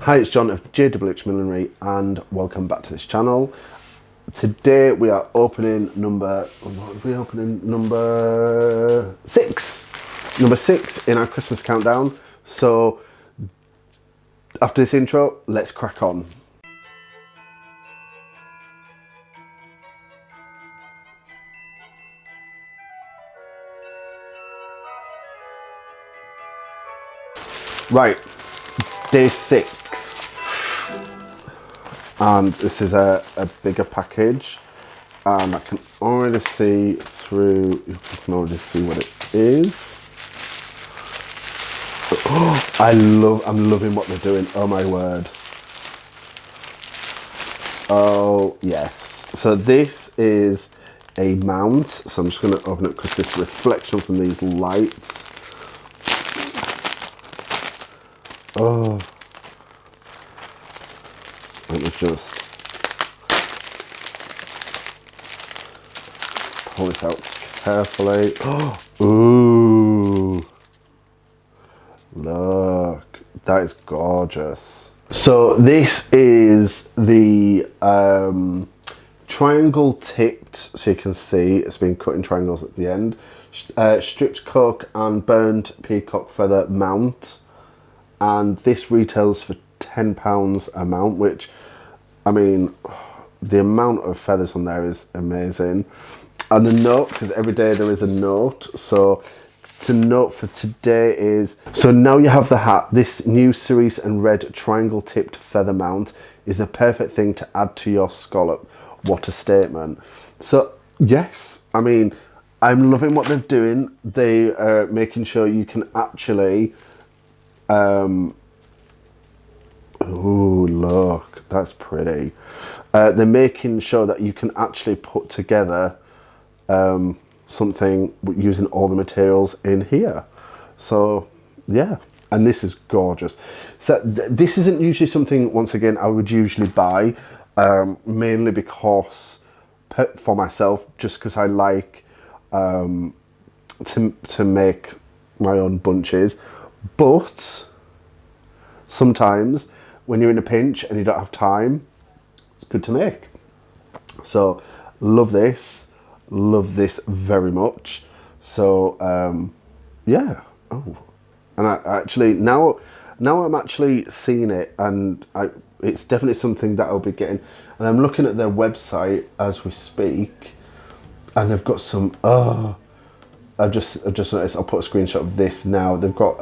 Hi, it's John of Petershams Millinery and welcome back to this channel. Today we are opening number 6. Number 6 in our Christmas countdown. So after this intro, let's crack on. Right, day 6. And this is a bigger package, and I can already see through, you can already see what it is. Oh, I'm loving what they're doing, oh my word. Oh yes, so this is a mount, so I'm just going to open it because this reflection from these lights. Oh, let me just pull this out carefully. Oh, ooh, look, that is gorgeous. So this is the triangle tipped, so you can see it's been cut in triangles at the end. Stripped cork and burnt peacock feather mount. And this retails for £10 a mount, which, I mean, the amount of feathers on there is amazing. And the note, because every day there is a note, so the note for today is, so now you have the hat, this new cerise and red triangle tipped feather mount is the perfect thing to add to your scallop. What a statement. So yes, I mean, I'm loving what they're doing. They are making sure you can actually ooh, look, that's pretty. They're making sure that you can actually put together something using all the materials in here. So yeah, and this is gorgeous. So this isn't usually something, once again, I would usually buy, mainly because for myself, just because I like to make my own bunches. But sometimes when you're in a pinch and you don't have time, it's good to make. So love this very much. So yeah. Oh, and I actually now I'm actually seeing it, and it's definitely something that I'll be getting. And I'm looking at their website as we speak, and they've got some. Oh, I just noticed. I'll put a screenshot of this now. They've got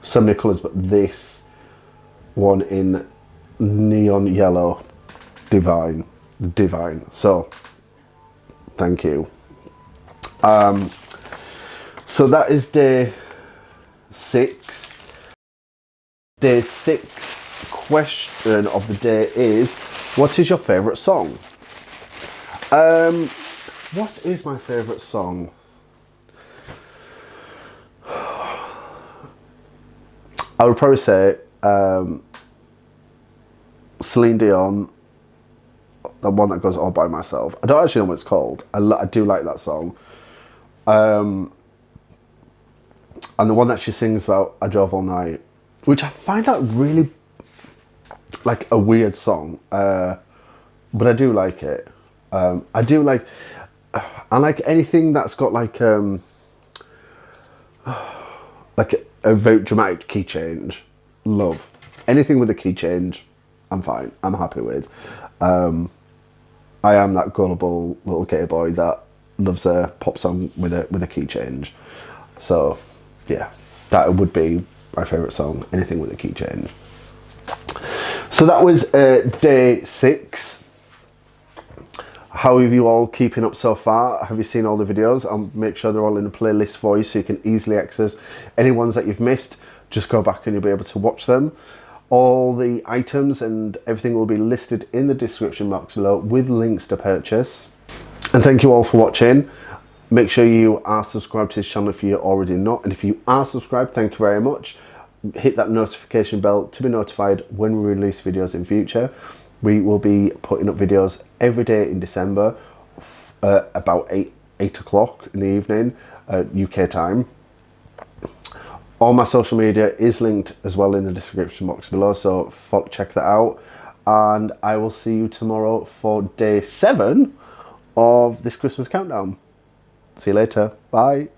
so many colours, but this one in neon yellow, divine. So thank you. So that is day 6. Day 6 question of the day is, what is your favourite song? What is my favourite song? I would probably say Celine Dion, the one that goes All By Myself. I don't actually know what it's called. I do like that song. And the one that she sings about, I Drove All Night, which I find that really like a weird song, but I do like it. I like anything that's got like a very dramatic key change. Love anything with a key change. I'm fine. I'm happy with. I am that gullible little gay boy that loves a pop song with a key change. So yeah, that would be my favourite song. Anything with a key change. So that was day 6. How are you all keeping up so far? Have you seen all the videos? I'll make sure they're all in a playlist for you so you can easily access any ones that you've missed. Just go back and you'll be able to watch them. All the items and everything will be listed in the description box below with links to purchase. And thank you all for watching. Make sure you are subscribed to this channel if you're already not. And if you are subscribed, thank you very much. Hit that notification bell to be notified when we release videos in future. We will be putting up videos every day in December, about 8 o'clock in the evening, UK time. All my social media is linked as well in the description box below, so check that out. And I will see you tomorrow for day 7 of this Christmas countdown. See you later. Bye.